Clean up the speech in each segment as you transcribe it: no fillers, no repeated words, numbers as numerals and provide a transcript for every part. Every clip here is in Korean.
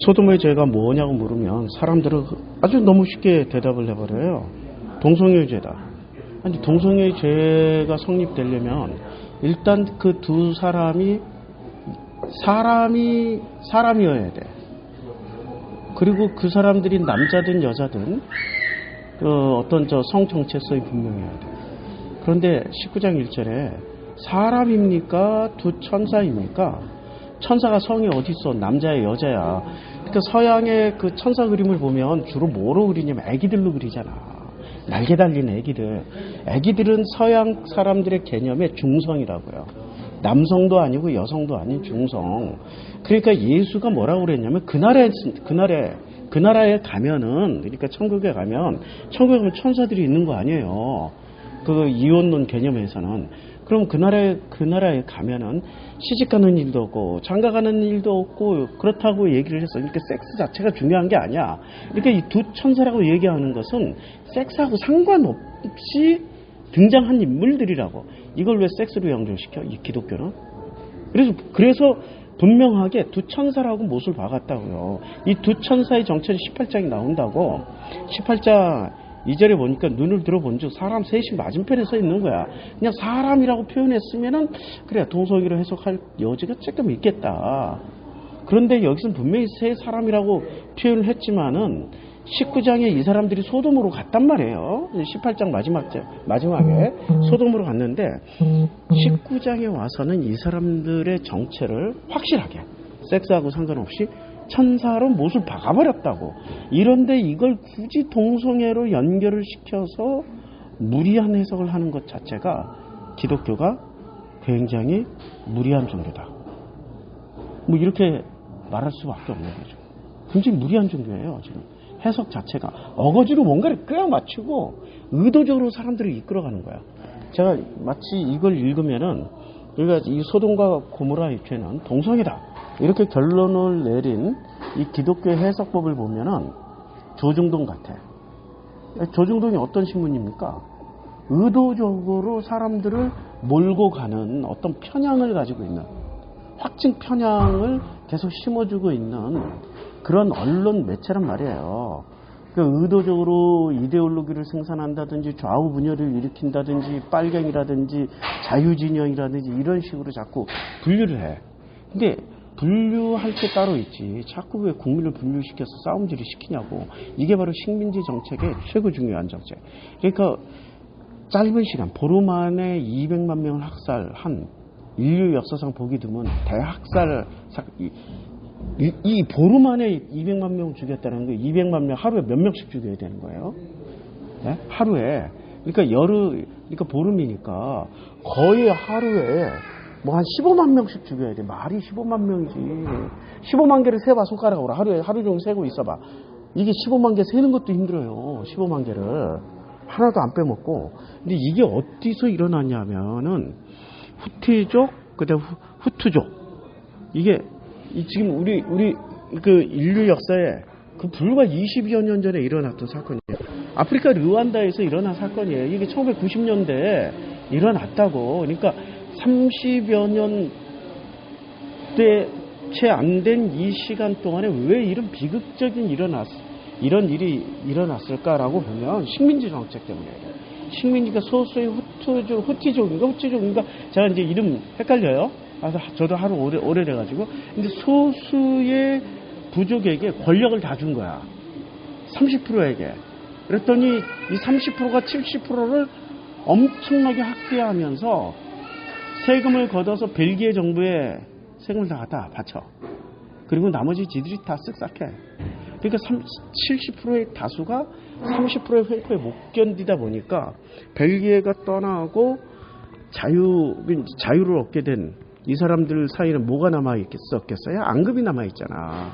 소돔의 죄가 뭐냐고 물으면 사람들은 아주 너무 쉽게 대답을 해버려요. 동성애의 죄다. 아니, 동성애의 죄가 성립되려면 일단 그 두 사람이어야 돼. 그리고 그 사람들이 남자든 여자든 어떤 성정체성이 분명해야 돼. 그런데 19장 1절에 사람입니까? 두 천사입니까? 천사가 성이 어디 있어? 남자야 여자야. 그러니까 서양의 그 천사 그림을 보면 주로 뭐로 그리냐면 애기들로 그리잖아. 날개 달린 애기들. 애기들은 서양 사람들의 개념의 중성이라고요. 남성도 아니고 여성도 아닌 중성. 그러니까 예수가 뭐라고 그랬냐면 그 나라에 가면은, 그러니까 천국에 가면 천사들이 있는 거 아니에요. 그 이혼론 개념에서는. 그럼 그 나라에 가면은 시집가는 일도 없고 장가가는 일도 없고 그렇다고 얘기를 했어. 그러니까 섹스 자체가 중요한 게 아니야. 그러니까 이 두 천사라고 얘기하는 것은 섹스하고 상관없이 등장한 인물들이라고. 이걸 왜 섹스로 연결시켜? 이 기독교는? 그래서 분명하게 두 천사라고 못을 박았다고요. 이 두 천사의 정체는 18장이 나온다고. 18장 2절에 보니까 눈을 들어본 즉 사람 셋이 맞은편에 서 있는 거야. 그냥 사람이라고 표현했으면은 그래 동성애로 해석할 여지가 조금 있겠다. 그런데 여기서는 분명히 세 사람이라고 표현을 했지만은 19장에 이 사람들이 소돔으로 갔단 말이에요. 18장 마지막에 소돔으로 갔는데 19장에 와서는 이 사람들의 정체를 확실하게 섹스하고 상관없이 천사로 못을 박아버렸다고. 이런데 이걸 굳이 동성애로 연결을 시켜서 무리한 해석을 하는 것 자체가 기독교가 굉장히 무리한 종교다. 뭐 이렇게 말할 수밖에 없는 거죠. 굉장히 무리한 종교예요. 지금 해석 자체가 어거지로 뭔가를 껴맞추고 의도적으로 사람들을 이끌어가는 거야. 제가 마치 이걸 읽으면은 우리가 이 소돔과 고모라의 죄는 동성애다 이렇게 결론을 내린 이 기독교 해석법을 보면은 조중동 같아. 조중동이 어떤 신문입니까? 의도적으로 사람들을 몰고 가는 어떤 편향을 가지고 있는, 확증 편향을 계속 심어주고 있는 그런 언론 매체란 말이에요. 그러니까 의도적으로 이데올로기를 생산한다든지 좌우 분열을 일으킨다든지 빨갱이라든지 자유진영이라든지 이런 식으로 자꾸 분류를 해. 근데 분류할 게 따로 있지. 자꾸 왜 국민을 분류시켜서 싸움질을 시키냐고. 이게 바로 식민지 정책의 최고 중요한 정책. 그러니까 짧은 시간, 보름 안에 200만 명을 학살한 인류 역사상 보기 드문 대학살, 이 보름 안에 200만 명 죽였다는 거, 200만 명 하루에 몇 명씩 죽여야 되는 거예요? 네? 하루에. 그러니까 보름이니까 거의 하루에 뭐 한 15만 명씩 죽여야 돼. 말이 15만 명이지. 15만 개를 세봐, 손가락으로. 하루 종일 세고 있어봐. 이게 15만 개 세는 것도 힘들어요. 15만 개를. 하나도 안 빼먹고. 근데 이게 어디서 일어났냐면은, 후티족, 그다음 후투족. 이게, 지금 우리 그 인류 역사에 그 불과 20여 년 전에 일어났던 사건이에요. 아프리카 르완다에서 일어난 사건이에요. 이게 1990년대에 일어났다고. 그러니까 30여 년대 채 안 된 이 시간 동안에 왜 이런 비극적인 이런 일이 일어났을까라고 보면 식민지 정책 때문에. 식민지가 소수의 후티족인가 제가 이제 이름 헷갈려요. 저도 하루 오래돼가지고. 근데 소수의 부족에게 권력을 다 준 거야. 30%에게. 그랬더니 이 30%가 70%를 엄청나게 학대하면서 세금을 걷어서 벨기에 정부에 세금을 다 갖다 바쳐. 그리고 나머지 지들이 다 쓱싹해. 그러니까 70%의 다수가 30%의 횡포에 못 견디다 보니까 벨기에가 떠나고 자유를 얻게 된 이 사람들 사이는 뭐가 남아있겠어요? 앙금이 남아있잖아.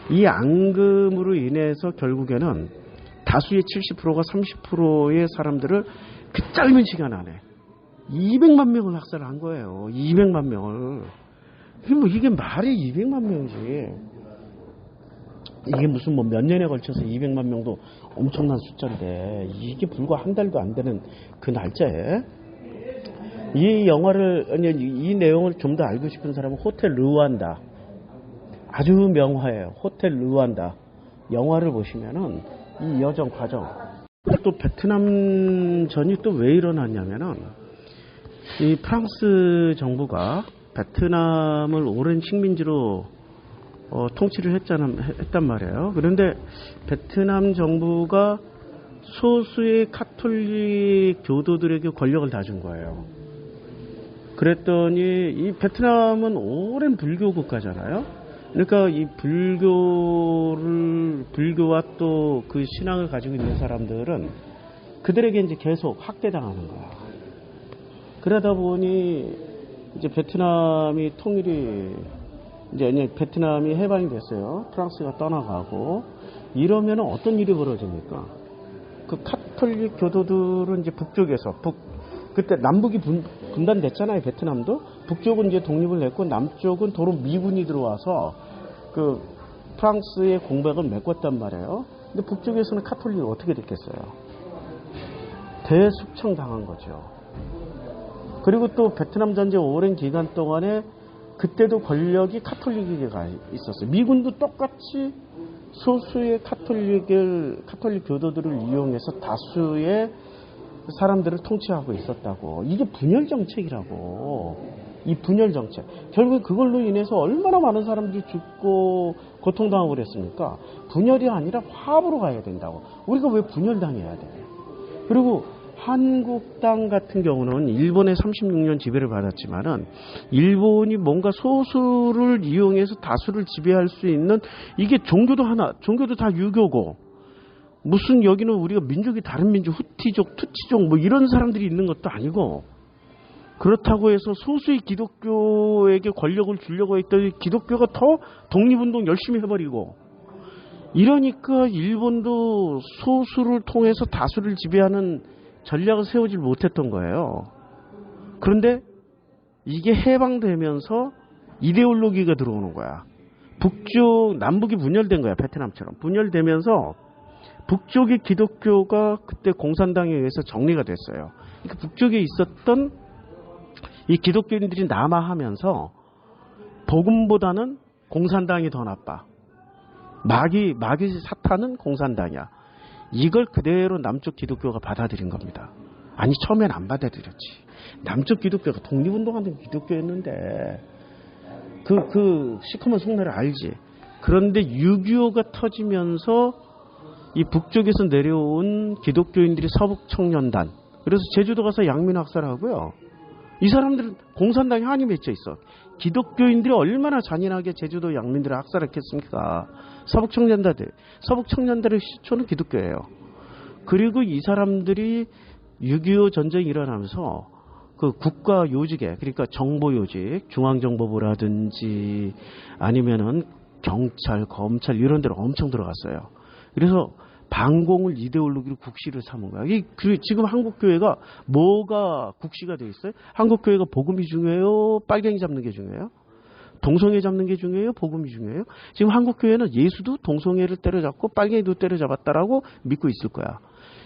이 앙금으로 인해서 결국에는 다수의 70%가 30%의 사람들을 그 짧은 시간 안에 200만 명을 학살한 거예요. 200만 명을. 뭐 이게 말이 200만 명이지. 이게 무슨 뭐 몇 년에 걸쳐서 200만 명도 엄청난 숫자인데 이게 불과 한 달도 안 되는 그 날짜에 이 내용을 좀 더 알고 싶은 사람은 호텔 르완다. 아주 명화예요. 호텔 르완다 영화를 보시면은 이 여정 과정, 또 베트남전이 또 왜 일어났냐면은 이 프랑스 정부가 베트남을 오랜 식민지로 통치를 했단 말이에요. 그런데 베트남 정부가 소수의 카톨릭 교도들에게 권력을 다 준 거예요. 그랬더니 이 베트남은 오랜 불교 국가잖아요. 그러니까 이 불교와 또 그 신앙을 가지고 있는 사람들은 그들에게 이제 계속 학대당하는 거야. 그러다 보니 이제 베트남이 통일이 이제 베트남이 해방이 됐어요. 프랑스가 떠나가고 이러면 어떤 일이 벌어집니까? 그 카톨릭 교도들은 이제 북쪽에서 그때 남북이 분단됐잖아요. 베트남도 북쪽은 이제 독립을 냈고 남쪽은 도로 미군이 들어와서 그 프랑스의 공백을 메꿨단 말이에요. 근데 북쪽에서는 카톨릭이 어떻게 됐겠어요? 대숙청 당한 거죠. 그리고 또 베트남 전쟁 오랜 기간 동안에 그때도 권력이 카톨릭에게 있었어요. 미군도 똑같이 소수의 카톨릭 교도들을 이용해서 다수의 사람들을 통치하고 있었다고. 이게 분열 정책이라고. 이 분열 정책. 결국 그걸로 인해서 얼마나 많은 사람들이 죽고 고통당하고 그랬습니까? 분열이 아니라 화합으로 가야 된다고. 우리가 왜 분열당해야 돼? 그리고 한국당 같은 경우는 일본의 36년 지배를 받았지만은 일본이 뭔가 소수를 이용해서 다수를 지배할 수 있는 이게 종교도 다 유교고 무슨 여기는 우리가 민족이 다른 민족, 후티족, 투치족 뭐 이런 사람들이 있는 것도 아니고 그렇다고 해서 소수의 기독교에게 권력을 주려고 했더니 기독교가 더 독립운동 열심히 해버리고 이러니까 일본도 소수를 통해서 다수를 지배하는 전략을 세우지 못했던 거예요. 그런데 이게 해방되면서 이데올로기가 들어오는 거야. 남북이 분열된 거야. 베트남처럼. 분열되면서 북쪽의 기독교가 그때 공산당에 의해서 정리가 됐어요. 그러니까 북쪽에 있었던 이 기독교인들이 남하하면서 복음보다는 공산당이 더 나빠. 마귀 사탄은 공산당이야. 이걸 그대로 남쪽 기독교가 받아들인 겁니다. 아니 처음엔 안 받아들였지. 남쪽 기독교가 독립운동하는 기독교였는데 그 시커먼 속내를 알지. 그런데 6.25가 터지면서 이 북쪽에서 내려온 기독교인들이 서북청년단, 그래서 제주도 가서 양민 학살하고요. 이 사람들은 공산당에 한이 맺혀 있어. 기독교인들이 얼마나 잔인하게 제주도 양민들을 학살했겠습니까? 서북청년단의 시초는 기독교예요. 그리고 이 사람들이 6.25 전쟁이 일어나면서 그 국가 요직에, 그러니까 정보 요직, 중앙정보부라든지 아니면은 경찰, 검찰 이런 데로 엄청 들어갔어요. 그래서 반공을 이데올로기로 국시를 삼은 거야. 지금 한국교회가 뭐가 국시가 돼 있어요? 한국교회가 복음이 중요해요? 빨갱이 잡는 게 중요해요? 동성애 잡는 게 중요해요? 복음이 중요해요? 지금 한국교회는 예수도 동성애를 때려잡고 빨갱이도 때려잡았다라고 믿고 있을 거야.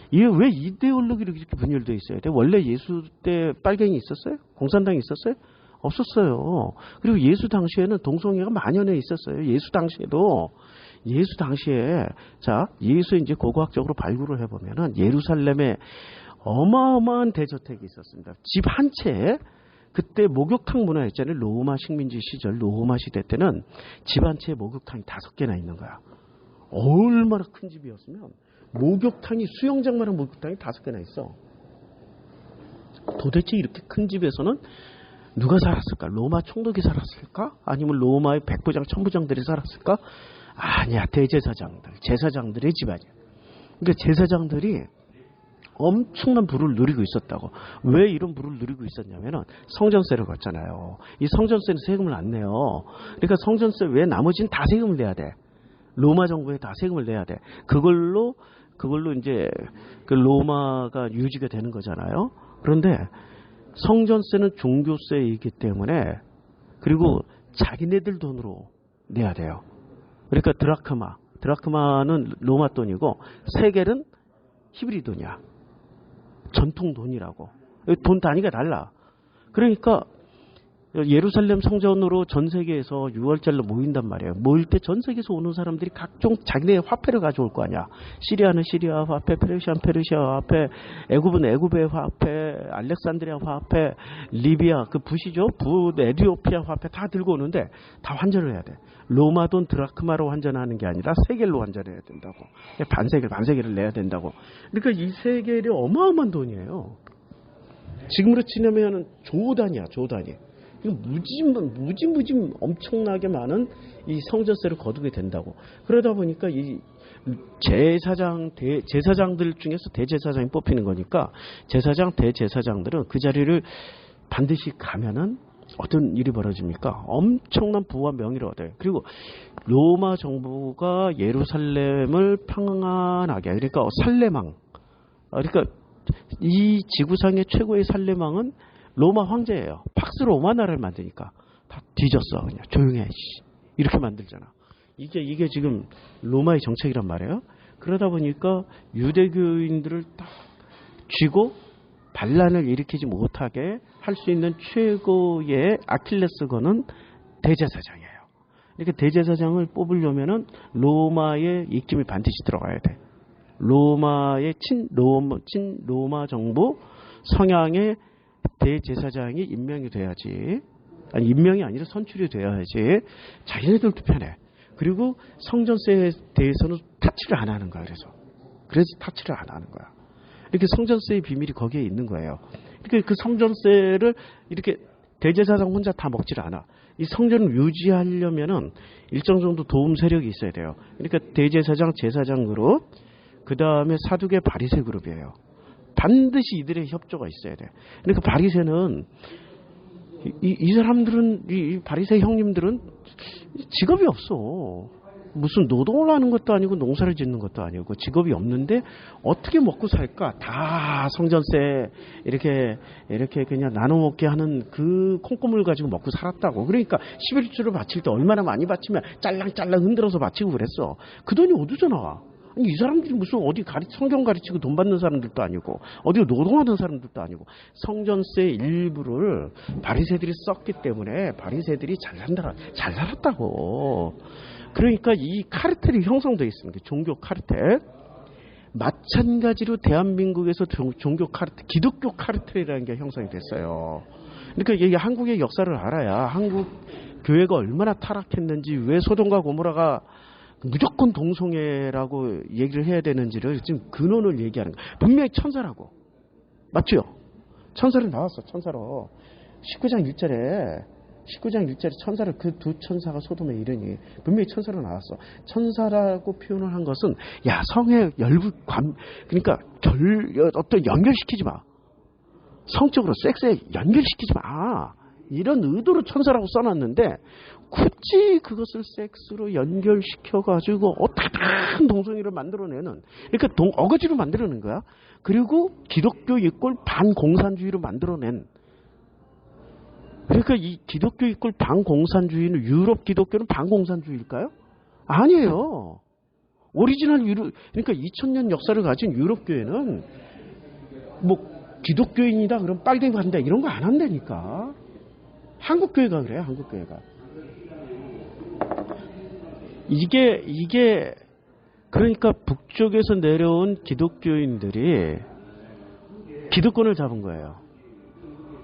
이게 왜 이데올로기로 이렇게 분열되어 있어야 돼? 원래 예수 때 빨갱이 있었어요? 공산당이 있었어요? 없었어요. 그리고 예수 당시에는 동성애가 만연해 있었어요. 예수 당시에 예수 이제 고고학적으로 발굴을 해보면은 예루살렘에 어마어마한 대저택이 있었습니다. 집 한 채에 그때 목욕탕 문화였잖아요. 로마 식민지 시절, 로마 시대 때는 집 한 채에 목욕탕이 5개나 있는 거야. 얼마나 큰 집이었으면 목욕탕이 수영장만한 목욕탕이 5개나 있어. 도대체 이렇게 큰 집에서는 누가 살았을까? 로마 총독이 살았을까? 아니면 로마의 백부장, 천부장들이 살았을까? 아니야, 제사장들의 집안이야. 그러니까 제사장들이 엄청난 부를 누리고 있었다고. 왜 이런 부를 누리고 있었냐면은 성전세를 걷잖아요. 이 성전세는 세금을 안 내요. 그러니까 성전세 외에 나머지는 다 세금을 내야 돼. 로마 정부에 다 세금을 내야 돼. 그걸로 이제 그 로마가 유지가 되는 거잖아요. 그런데 성전세는 종교세이기 때문에, 그리고 자기네들 돈으로 내야 돼요. 그러니까 드라크마는 로마 돈이고 세겔은 히브리 돈이야. 전통 돈이라고. 돈 단위가 달라. 그러니까 예루살렘 성전으로 전 세계에서 6월절로 모인단 말이에요. 모일 때 전 세계에서 오는 사람들이 각종 자기네 화폐를 가져올 거 아니야. 시리아는 시리아 화폐, 페르시아는 페르시아 화폐, 애굽은 애굽의 화폐, 알렉산드리아 화폐, 리비아 그 붓이죠. 붓, 에티오피아 화폐 다 들고 오는데 다 환전을 해야 돼. 로마 돈 드라크마로 환전하는 게 아니라 세겔로 환전해야 된다고. 반세겔을 내야 된다고. 그러니까 이 세겔이 어마어마한 돈이에요. 지금으로 치면 조 단위야, 조 단위. 무지 엄청나게 많은 이 성전세를 거두게 된다고. 그러다 보니까 이 제사장들 중에서 대제사장이 뽑히는 거니까 제사장, 대제사장들은 그 자리를 반드시 가면은 어떤 일이 벌어집니까? 엄청난 부와 명예를 얻어요. 그리고 로마 정부가 예루살렘을 평안하게, 그러니까 살레망, 그러니까 이 지구상의 최고의 살레망은 로마 황제예요. 팍스 로마 나라를 만드니까 다 뒤졌어. 그냥 조용해. 이렇게 만들잖아. 이게 지금 로마의 정책이란 말이에요. 그러다 보니까 유대교인들을 딱 쥐고 반란을 일으키지 못하게 할 수 있는 최고의 아킬레스건은 대제사장이에요. 이렇게 대제사장을 뽑으려면은 로마의 입김이 반드시 들어가야 돼. 로마의 친로마 정부 성향의 대제사장이 임명이 돼야지. 아니, 임명이 아니라 선출이 돼야지. 자기네들도 편해. 그리고 성전세에 대해서는 타치를 안 하는 거야. 그래서 타치를 안 하는 거야. 이렇게 성전세의 비밀이 거기에 있는 거예요. 그러니까 그 성전세를 이렇게 대제사장 혼자 다 먹지를 않아. 이 성전을 유지하려면은 일정 정도 도움 세력이 있어야 돼요. 그러니까 대제사장, 제사장 그룹, 그 다음에 사두개 바리새 그룹이에요. 반드시 이들의 협조가 있어야 돼. 그러니까 바리새는 이 사람들은 이 바리새 형님들은 직업이 없어. 무슨 노동을 하는 것도 아니고 농사를 짓는 것도 아니고 직업이 없는데 어떻게 먹고 살까? 다 성전세 이렇게 그냥 나눠 먹게 하는 그 콩고물 가지고 먹고 살았다고. 그러니까 11조를 바칠 때 얼마나 많이 바치면 짤랑짤랑 흔들어서 바치고 그랬어. 그 돈이 어디서 나와? 아니, 이 사람들이 무슨 어디 성경 가르치고 돈 받는 사람들도 아니고 어디 노동하는 사람들도 아니고 성전세 일부를 바리새들이 썼기 때문에 바리새들이 잘 살았다고. 그러니까 이 카르텔이 형성되어 있습니다. 종교 카르텔. 마찬가지로 대한민국에서 종교 카르텔, 기독교 카르텔이라는 게 형성이 됐어요. 그러니까 이게 한국의 역사를 알아야 한국 교회가 얼마나 타락했는지, 왜 소돔과 고모라가 무조건 동성애라고 얘기를 해야 되는지를 지금 근원을 얘기하는 거예요. 분명히 천사라고. 맞죠? 천사로 나왔어. 천사로. 19장 1절에 천사를, 그 두 천사가 소돔에 이르니 분명히 천사로 나왔어. 천사라고 표현을 한 것은 성의 그러니까 어떤 연결시키지 마. 성적으로 섹스에 연결시키지 마. 이런 의도로 천사라고 써놨는데 굳이 그것을 섹스로 연결시켜가지고 어떻게든 동성애를 만들어내는, 그러니까 어거지로 만들어낸 거야. 그리고 기독교 이꼴 반공산주의로 만들어낸. 그러니까 이 기독교 이꼴 반공산주의는, 유럽 기독교는 반공산주의일까요? 아니에요. 오리지널 그러니까 2000년 역사를 가진 유럽 교회는 뭐 기독교인이다 그럼 빨갱이 한다 이런 거 안 한다니까. 한국 교회가 그래요. 한국 교회가. 이게 그러니까 북쪽에서 내려온 기독교인들이 기득권을 잡은 거예요.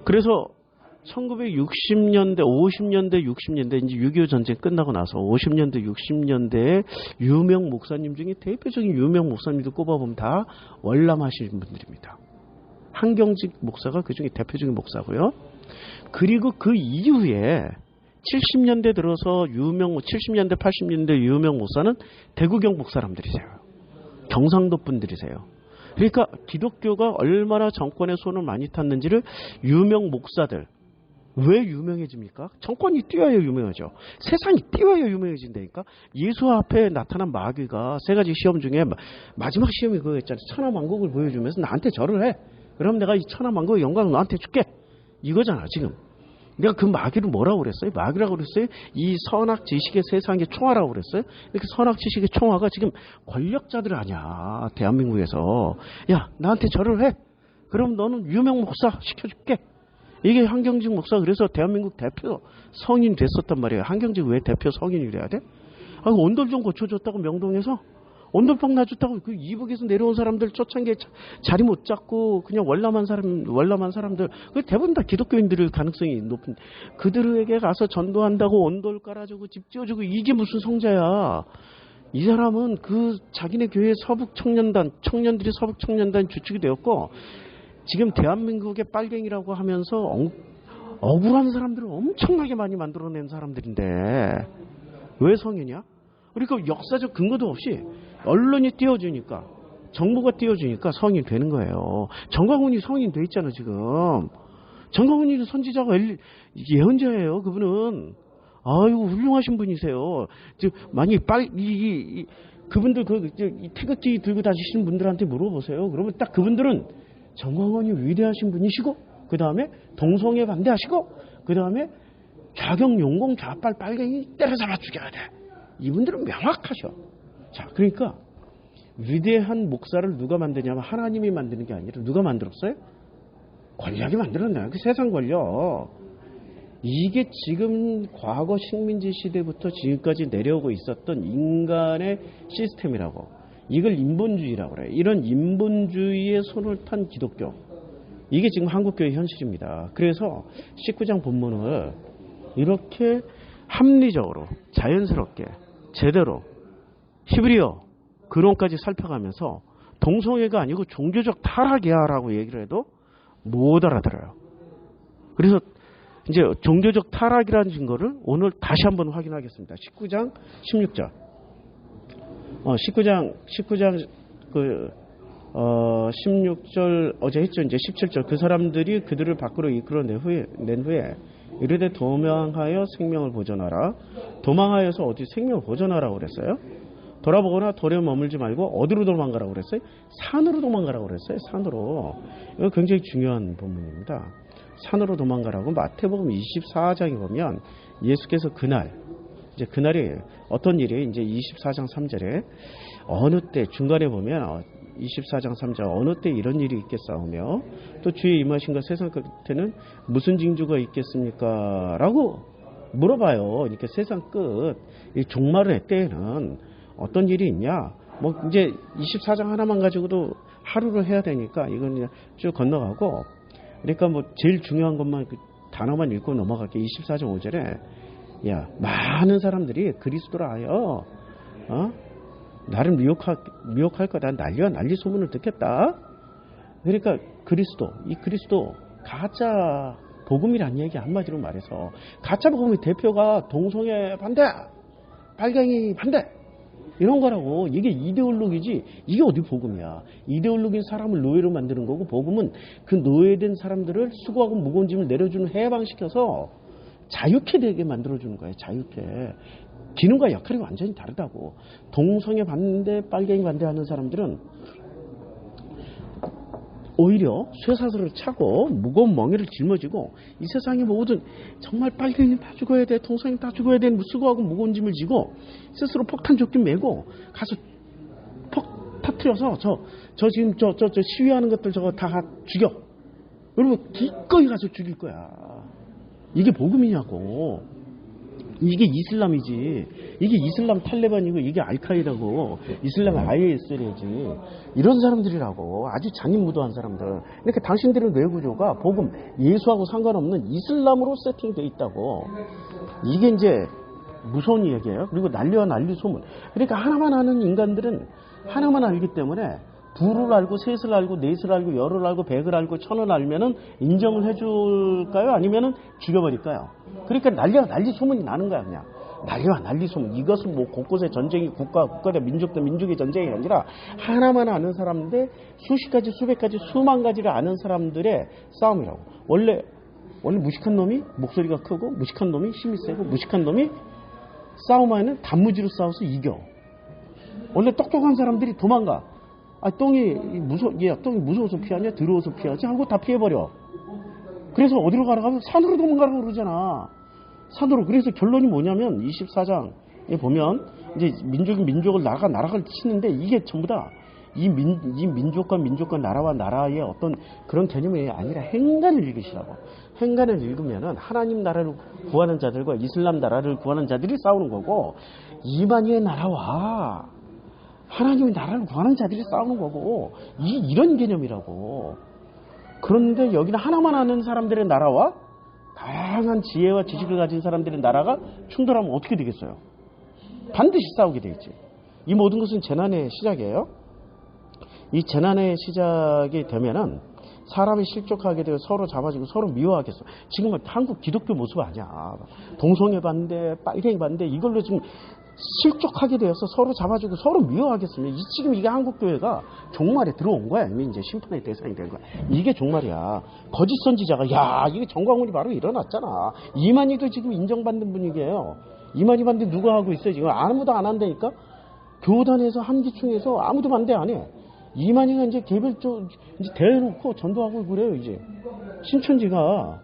그래서 1960년대, 50년대, 60년대, 이제 6.25 전쟁 끝나고 나서 50년대, 60년대에 유명 목사님 중에 대표적인 유명 목사님들 꼽아보면 다 월남하시는 분들입니다. 한경직 목사가 그 중에 대표적인 목사고요. 그리고 그 이후에 70년대 들어서 70년대, 80년대 유명 목사는 대구 경북 사람들이세요. 경상도 분들이세요. 그러니까 기독교가 얼마나 정권의 손을 많이 탔는지를 유명 목사들, 왜 유명해집니까? 정권이 띄어야 유명하죠. 세상이 띄어야 유명해진다니까. 예수 앞에 나타난 마귀가 세 가지 시험 중에 마지막 시험이 그거였잖아요. 천하만국을 보여주면서 나한테 절을 해. 그럼 내가 이 천하만국의 영광을 너한테 줄게. 이거잖아 지금. 내가 그 마귀를 뭐라고 그랬어요? 마귀라고 그랬어요? 이 선악 지식의 세상의 총화라고 그랬어요? 이렇게 선악 지식의 총화가 지금 권력자들 아니야. 대한민국에서. 야, 나한테 절을 해. 그럼 너는 유명 목사 시켜줄게. 이게 한경직 목사 그래서 대한민국 대표 성인 됐었단 말이에요. 한경직 왜 대표 성인이 돼야 돼? 아, 온돌 좀 고쳐줬다고 명동에서 온돌방 놔줬다고 그 이북에서 내려온 사람들 초창기에 자리 못 잡고 그냥 월남한 사람들 그 대부분 다 기독교인들일 가능성이 높은 그들에게 가서 전도한다고 온돌 깔아주고 집 지어주고 이게 무슨 성자야? 이 사람은 그 자기네 교회 청년들이 서북 청년단 주축이 되었고 지금 대한민국의 빨갱이라고 하면서 억울한 사람들을 엄청나게 많이 만들어낸 사람들인데 왜 성인이야? 그러니까 역사적 근거도 없이 언론이 띄워주니까 정부가 띄워주니까 성인 되는 거예요. 정광훈이 성인 돼 있잖아 지금. 정광훈이 선지자가 예언자예요. 그분은 아이고 훌륭하신 분이세요. 만약에 그분들 이 태극기 들고 다니시는 분들한테 물어보세요. 그러면 딱 그분들은 정광훈이 위대하신 분이시고 그 다음에 동성애 반대하시고 그 다음에 좌경 용공 좌빨 빨갱이 때려잡아 죽여야 돼. 이분들은 명확하셔. 자, 그러니까 위대한 목사를 누가 만드냐면 하나님이 만드는 게 아니라 누가 만들었어요? 권력이 만들었네. 그 세상 권력. 이게 지금 과거 식민지 시대부터 지금까지 내려오고 있었던 인간의 시스템이라고. 이걸 인본주의라고 그래요. 이런 인본주의에 손을 탄 기독교. 이게 지금 한국교회 현실입니다. 그래서 19장 본문을 이렇게 합리적으로 자연스럽게 제대로 히브리어 근원까지 살펴가면서 동성애가 아니고 종교적 타락이야 라고 얘기를 해도 못 알아들어요. 그래서 이제 종교적 타락이라는 증거를 오늘 다시 한번 확인하겠습니다. 19장 16절 19장 16절 어제 했죠. 이제 17절 그 사람들이 그들을 밖으로 이끌어낸 후에 이르되 도망하여 생명을 보존하라. 도망하여서 어디 생명을 보존하라고 그랬어요? 돌아보거나 돌에 머물지 말고 어디로 도망가라고 그랬어요? 산으로 도망가라고 그랬어요. 산으로. 이거 굉장히 중요한 본문입니다. 산으로 도망가라고 마태복음 24장에 보면 예수께서 그날이 어떤 일이 이제 24장 3절에 어느 때 중간에 보면 24장 3절 어느 때 이런 일이 있겠사오며 또 주의 임하신가 세상 끝에는 무슨 징조가 있겠습니까? 라고 물어봐요. 그러니까 세상 끝 이 종말의 때에는 어떤 일이 있냐? 뭐 이제 24장 하나만 가지고도 하루를 해야 되니까 이건 그냥 쭉 건너가고 그러니까 뭐 제일 중요한 것만 그 단어만 읽고 넘어갈게. 24장 5절에 야 많은 사람들이 그리스도라 하여 나를 미혹할 거다. 난리와 난리 소문을 듣겠다. 그러니까 이 그리스도 가짜 복음이란 얘기 한마디로 말해서 가짜 복음의 대표가 동성애 반대, 빨갱이 반대 이런 거라고. 이게 이데올로기지 이게 어디 복음이야. 이데올로기는 사람을 노예로 만드는 거고 복음은 그 노예된 사람들을 수고하고 무거운 짐을 내려주는 해방시켜서 자유케 되게 만들어주는 거예요. 자유케. 기능과 역할이 완전히 다르다고. 동성애 반대, 빨갱이 반대하는 사람들은 오히려 쇠사슬을 차고 무거운 멍에를 짊어지고 이 세상의 모든 정말 빨갱이 다 죽어야 돼, 동성애 다 죽어야 돼, 수고하고 무거운 짐을 지고 스스로 폭탄 조끼 메고 가서 터트려서 저 지금 저 시위하는 것들 저거 다 죽여. 여러분 기꺼이 가서 죽일 거야. 이게 복음이냐고. 이게 이슬람이지. 이게 이슬람 탈레반이고 이게 알카이다고 이슬람 ISL이지. 이런 사람들이라고. 아주 잔인무도한 사람들. 그러니까 당신들의 뇌구조가 복음 예수하고 상관없는 이슬람으로 세팅되어 있다고. 이게 이제 무서운 얘기예요. 그리고 난리와 난리 소문. 그러니까 하나만 아는 인간들은 하나만 알기 때문에 둘을 알고 셋을 알고 넷을 알고 열을 알고 백을 알고 천을 알면은 인정을 해줄까요? 아니면은 죽여버릴까요? 그러니까 난리와 난리 소문이 나는 거야 그냥. 난리와 난리 소문. 이것은 뭐 곳곳에 전쟁이 국가 대 민족 대 민족의 전쟁이 아니라 하나만 아는 사람들 수십 가지 수백 가지 수만 가지를 아는 사람들의 싸움이라고. 원래 무식한 놈이 목소리가 크고 무식한 놈이 힘이 세고 무식한 놈이 싸움하면 단무지로 싸워서 이겨. 원래 똑똑한 사람들이 도망가. 똥이 무서워서 피하냐? 더러워서 피하지? 하고 다 피해버려. 그래서 어디로 가라고 하면 산으로 도망가라고 그러잖아. 산으로. 그래서 결론이 뭐냐면 24장에 보면 이제 민족을 나라를 치는데 이게 전부 다 이 민족과 나라와 나라의 어떤 그런 개념이 아니라 행간을 읽으시라고. 행간을 읽으면은 하나님 나라를 구하는 자들과 이슬람 나라를 구하는 자들이 싸우는 거고, 이만희의 나라와 하나님의 나라를 구하는 자들이 싸우는 거고, 이런 개념이라고. 그런데 여기는 하나만 아는 사람들의 나라와 다양한 지혜와 지식을 가진 사람들의 나라가 충돌하면 어떻게 되겠어요? 반드시 싸우게 되겠지. 이 모든 것은 재난의 시작이에요. 이 재난의 시작이 되면은 사람이 실족하게 되어 서로 잡아주고 서로 미워하겠어. 지금은 한국 기독교 모습 아니야. 동성애 반대, 빨갱이 반대, 이걸로 지금 실족하게 되어서 서로 잡아주고 서로 미워하겠으면 지금 이게 한국교회가 종말에 들어온 거야. 이미 이제 심판의 대상이 된 거야. 이게 종말이야. 거짓 선지자가, 야, 이게 정광훈이 바로 일어났잖아. 이만희도 지금 인정받는 분위기예요. 이만희 반대 누가 하고 있어요? 지금 아무도 안 한다니까? 교단에서, 한기총에서 아무도 반대 안 해. 이만희가 이제 개별적, 이제 대놓고 전도하고 그래요, 이제. 신천지가.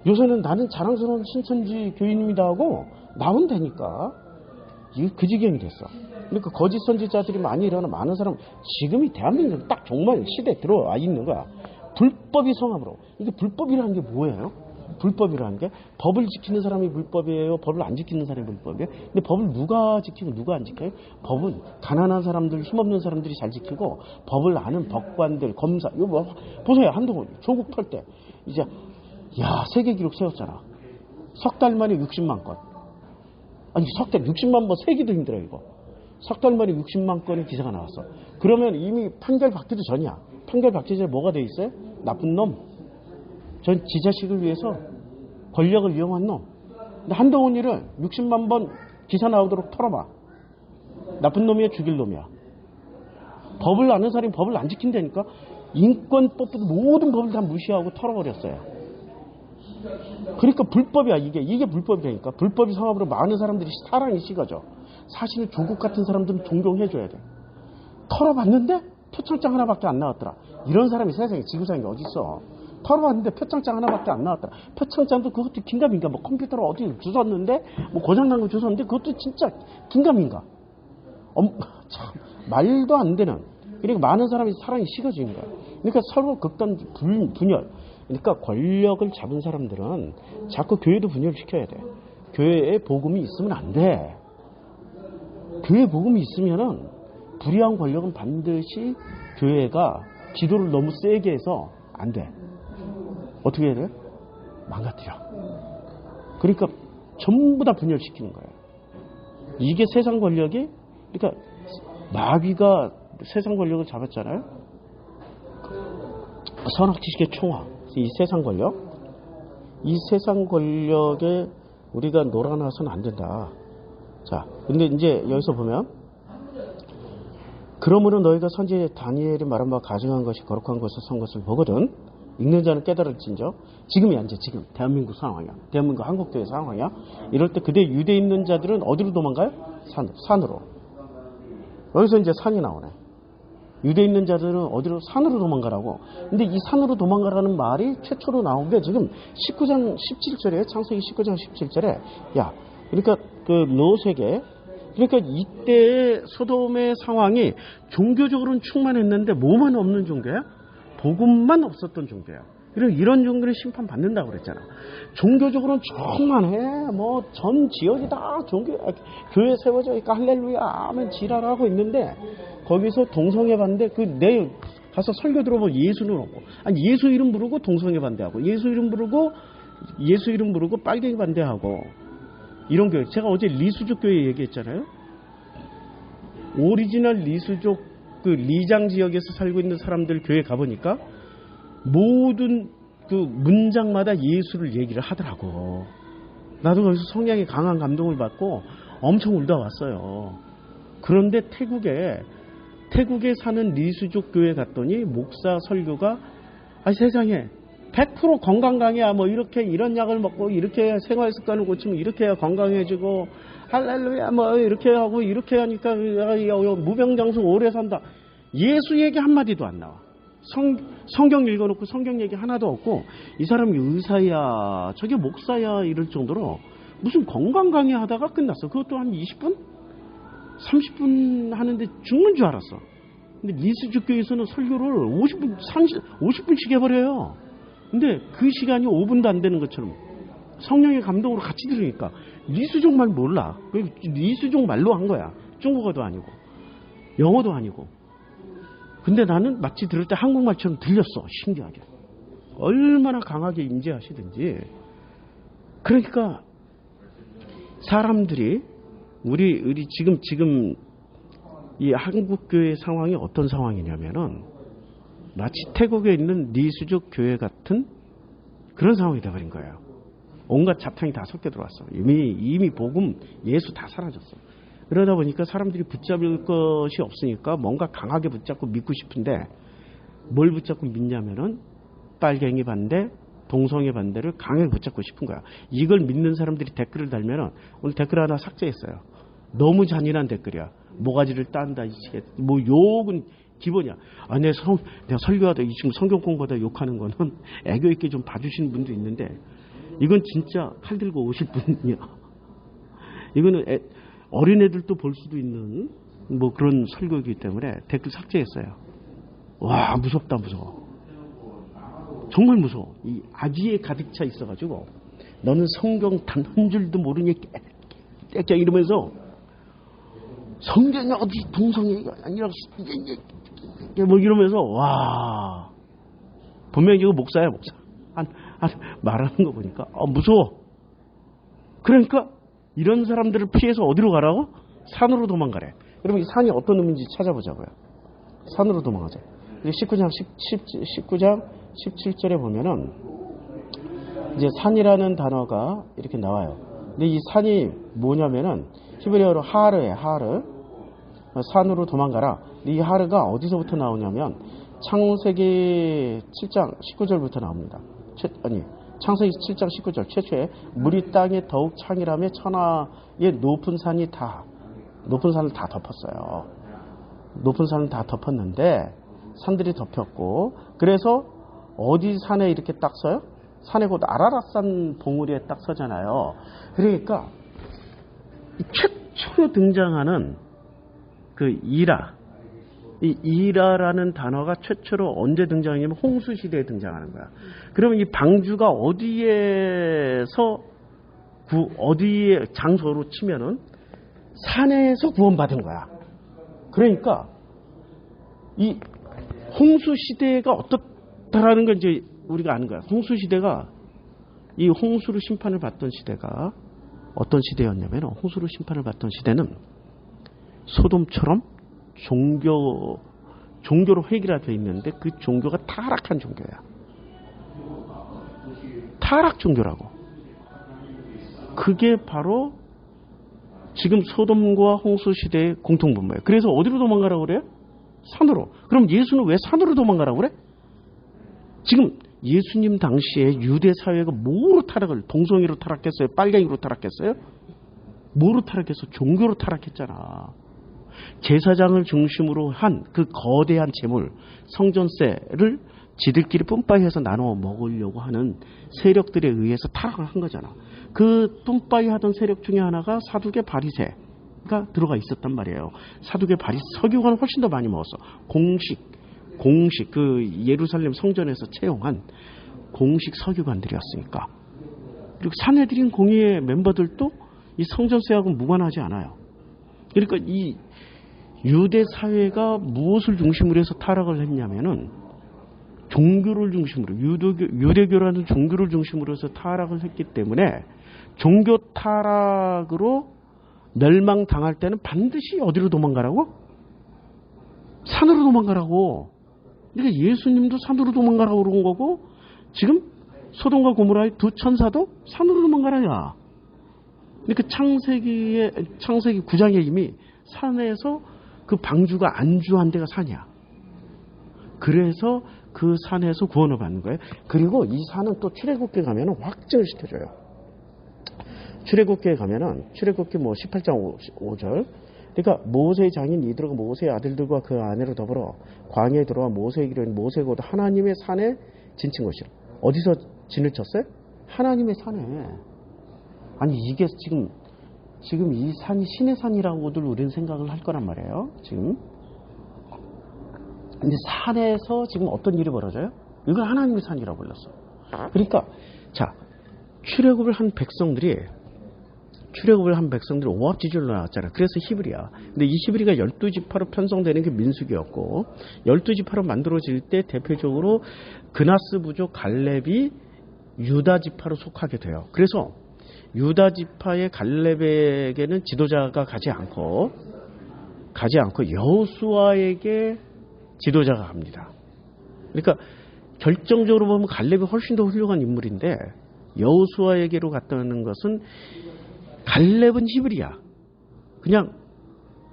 요새는 나는 자랑스러운 신천지 교인입니다 하고 나오면 되니까. 이게 그 지경이 됐어. 그러니까 거짓 선지자들이 많이 일어나 많은 사람, 지금이 대한민국은 딱 정말 시대에 들어와 있는 거야. 불법이 성함으로. 이게 불법이라는 게 뭐예요? 불법이라는 게 법을 지키는 사람이 불법이에요? 법을 안 지키는 사람이 불법이에요? 근데 법을 누가 지키고 누가 안 지켜요? 법은 가난한 사람들, 힘없는 사람들이 잘 지키고, 법을 아는 법관들, 검사, 이거 뭐 보세요. 한동훈 조국 털 때 이제 야, 세계 기록 세웠잖아. 석 달 만에 60만 건. 아니, 석 달 60만 번 세기도 힘들어 이거. 석 달 만에 60만 건의 기사가 나왔어. 그러면 이미 판결 받기도 전이야. 판결 받기 전에 뭐가 돼 있어요? 나쁜 놈. 전 지 자식을 위해서 권력을 이용한 놈. 근데 한동훈이를 60만 번 기사 나오도록 털어봐. 나쁜 놈이야, 죽일 놈이야. 법을 아는 사람이 법을 안 지킨다니까. 인권법도 모든 법을 다 무시하고 털어버렸어요. 그러니까 불법이야. 이게 불법이라니까. 불법이 성함으로 많은 사람들이 사랑이 식어져. 사실은 조국 같은 사람들은 존경해줘야 돼. 털어봤는데 표창장 하나밖에 안 나왔더라. 이런 사람이 세상에 지구상에 어딨어. 털어봤는데 표창장 하나밖에 안 나왔더라. 표창장도 그것도 긴가민가. 뭐 컴퓨터로 어디 주웠는데, 뭐 고장난 거 주웠는데 그것도 진짜 긴가민가. 참 말도 안 되는. 그리고 많은 사람이 사랑이 식어지는 거야. 그러니까 서로 극단 분열. 그러니까 권력을 잡은 사람들은 자꾸 교회도 분열시켜야 돼. 교회에 복음이 있으면 안 돼. 교회에 복음이 있으면은 불의한 권력은 반드시 교회가 기도를 너무 세게 해서 안 돼. 어떻게 해야 돼? 망가뜨려. 그러니까 전부 다 분열시키는 거예요. 이게 세상 권력이, 그러니까 마귀가 세상 권력을 잡았잖아요. 선악지식의 총화. 이 세상 권력. 이 세상 권력에 우리가 놀아나서는 안 된다. 자, 근데 이제 여기서 보면, 그러므로 너희가 선지자 다니엘이 말한 바 가증한 것이 거룩한 것을 선 것을 보거든. 읽는 자는 깨달을진저. 지금이야, 이제 지금 대한민국 상황이야. 대한민국 한국교회 상황이야. 이럴 때 그대 유대에 있는 자들은 어디로 도망가요? 산으로. 여기서 이제 산이 나오네. 유대에 있는 자들은 어디로? 산으로 도망가라고. 근데 이 산으로 도망가라는 말이 최초로 나온 게 지금 19장 17절에, 창세기 19장 17절에, 야, 그러니까 그 롯에게, 그러니까 이때의 소돔의 상황이 종교적으로는 충만했는데 뭐만 없는 종교야? 복음만 없었던 종교야. 그리고 이런 종교를 심판받는다고 그랬잖아. 종교적으로는 충만해. 뭐 전 지역이 다 교회 세워져 있고 할렐루야 아멘 지랄하고 있는데, 거기서 동성애 반대, 내 가서 설교 들어보면 예수는 없고, 아니 예수 이름 부르고 동성애 반대하고, 예수 이름 부르고 빨갱이 반대하고, 이런 교회. 제가 어제 리수족 교회 얘기했잖아요. 오리지널 리수족 그 리장 지역에서 살고 있는 사람들 교회 가보니까 모든 그 문장마다 예수를 얘기를 하더라고. 나도 거기서 성령의 강한 감동을 받고 엄청 울다 왔어요. 그런데 태국에 사는 리수족 교회 갔더니 목사 설교가, 아니 세상에 100% 건강 강의야. 뭐 이렇게 이런 약을 먹고 이렇게 해야 생활 습관을 고치면 이렇게 해야 건강해지고, 할렐루야 뭐 이렇게 하고 이렇게 하니까 무병장수 오래 산다. 예수 얘기 한마디도 안 나와. 성경 읽어놓고 성경 얘기 하나도 없고, 이 사람이 의사야 저게 목사야 이럴 정도로 무슨 건강 강의 하다가 끝났어. 그것도 한 20분? 30분 하는데 죽는 줄 알았어. 근데 리수족 교회에서는 설교를 50분씩 해버려요. 근데 그 시간이 5분도 안 되는 것처럼 성령의 감동으로 같이 들으니까 리수족 말 몰라. 리수족 말로 한 거야. 중국어도 아니고 영어도 아니고. 근데 나는 마치 들을 때 한국말처럼 들렸어. 신기하게. 얼마나 강하게 임재하시든지. 그러니까 사람들이 우리 지금 이 한국교회 상황이 어떤 상황이냐면은 마치 태국에 있는 리수족 교회 같은 그런 상황이 돼버린 거예요. 온갖 잡탕이 다 섞여 들어왔어. 이미 복음, 예수 다 사라졌어. 그러다 보니까 사람들이 붙잡을 것이 없으니까 뭔가 강하게 붙잡고 믿고 싶은데 뭘 붙잡고 믿냐면은 빨갱이 반대, 동성애 반대를 강하게 붙잡고 싶은 거야. 이걸 믿는 사람들이 댓글을 달면은 오늘 댓글 하나 삭제했어요. 너무 잔인한 댓글이야. 모가지를 딴다, 뭐 욕은 기본이야. 아, 내가 설교하다 지금 성경 공부하다 욕하는 거는 애교 있게 좀 봐주시는 분도 있는데 이건 진짜 칼 들고 오실 분이야. 이거는 어린애들도 볼 수도 있는 뭐 그런 설교이기 때문에 댓글 삭제했어요. 와, 무섭다, 무서워. 정말 무서워. 이 악의에 가득 차 있어가지고 너는 성경 단 한 줄도 모르니 깨깨 이러면서 성경이 어디 동성애가 아니라 뭐 이러면서 와, 분명히 이거 목사야, 목사. 말하는 거 보니까 무서워. 그러니까 이런 사람들을 피해서 어디로 가라고? 산으로 도망가래. 여러분 이 산이 어떤 의미인지 찾아보자고요. 산으로 도망가자. 19장 17절에 보면은 이제 산이라는 단어가 이렇게 나와요. 근데 이 산이 뭐냐면은 히브리어로 하르예요. 하르. 산으로 도망가라. 이 하르가 어디서부터 나오냐면 창세기 7장 19절부터 나옵니다. 창세기 7장 19절 최초에 물이 땅에 더욱 창이라며 천하의 높은 산을 다 덮었어요. 높은 산을 다 덮었는데 산들이 덮였고 그래서 어디 산에 이렇게 딱 서요? 산에 곧 아라랏산 봉우리에 딱 서잖아요. 그러니까 최초로 등장하는 그 이 이라라는 단어가 최초로 언제 등장하냐면 홍수 시대에 등장하는 거야. 그러면 이 방주가 어디에 장소로 치면은 산에서 구원받은 거야. 그러니까 이 홍수 시대가 어떻다라는 건 이제 우리가 아는 거야. 홍수 시대가 이 홍수로 심판을 받던 시대가 어떤 시대였냐면 홍수로 심판을 받던 시대는 소돔처럼 종교로 획일화되어 있는데 그 종교가 타락한 종교야. 타락 종교라고. 그게 바로 지금 소돔과 홍수 시대의 공통분모예요. 그래서 어디로 도망가라고 그래요? 산으로. 그럼 예수는 왜 산으로 도망가라고 그래? 지금 예수님 당시에 유대 사회가 뭐로 타락을, 동성애로 타락했어요? 빨갱이로 타락했어요? 뭐로 타락했어? 종교로 타락했잖아. 제사장을 중심으로 한 그 거대한 재물, 성전세를 지들끼리 뿜빠이 해서 나눠 먹으려고 하는 세력들에 의해서 타락을 한 거잖아. 그 뿜빠이 하던 세력 중에 하나가 사두개 바리새가 들어가 있었단 말이에요. 사두개 바리새, 서기관은 훨씬 더 많이 먹었어. 공식 그 예루살렘 성전에서 채용한 공식 서기관들이었으니까. 그리고 산헤드린 공의회 멤버들도 이 성전세하고 무관하지 않아요. 그러니까 이 유대 사회가 무엇을 중심으로 해서 타락을 했냐면은 종교를 중심으로, 유대교라는 종교를 중심으로 해서 타락을 했기 때문에 종교 타락으로 멸망당할 때는 반드시 어디로 도망가라고? 산으로 도망가라고. 그러니까 예수님도 산으로 도망가라고 그런 거고 지금 소돔과 고모라의 두 천사도 산으로 도망가라냐. 그러니까 창세기 9장에 이미 산에서 그 방주가 안주한 데가 산이야. 그래서 그 산에서 구원을 받는 거예요. 그리고 이 산은 또 출애굽기에 가면은 확증을 시켜줘요. 출애굽기에 가면은 출애굽기 18장 5절. 그러니까 모세의 장인 이들과 모세의 아들들과 그 아내로 더불어 광야에 들어와 모세에게 이르니 모세가 곧 하나님의 산에 진친 것이라. 어디서 진을 쳤어요? 하나님의 산에. 아니 이게 지금 이 산이 신의 산이라고들 우리는 생각을 할 거란 말이에요. 지금. 근데 산에서 지금 어떤 일이 벌어져요? 이걸 하나님의 산이라고 불렀어. 그러니까 자, 출애굽을 한 백성들이 오합지졸로 나왔잖아. 그래서 히브리야. 근데 이 히브리가 12지파로 편성되는 게 민수기였고 12지파로 만들어질 때 대표적으로 그나스 부족 갈렙이 유다지파로 속하게 돼요. 그래서 유다지파의 갈렙에게는 지도자가 가지 않고 여호수아에게 지도자가 갑니다. 그러니까 결정적으로 보면 갈렙이 훨씬 더 훌륭한 인물인데 여호수아에게로 갔다는 것은 갈렙은 히브리야. 그냥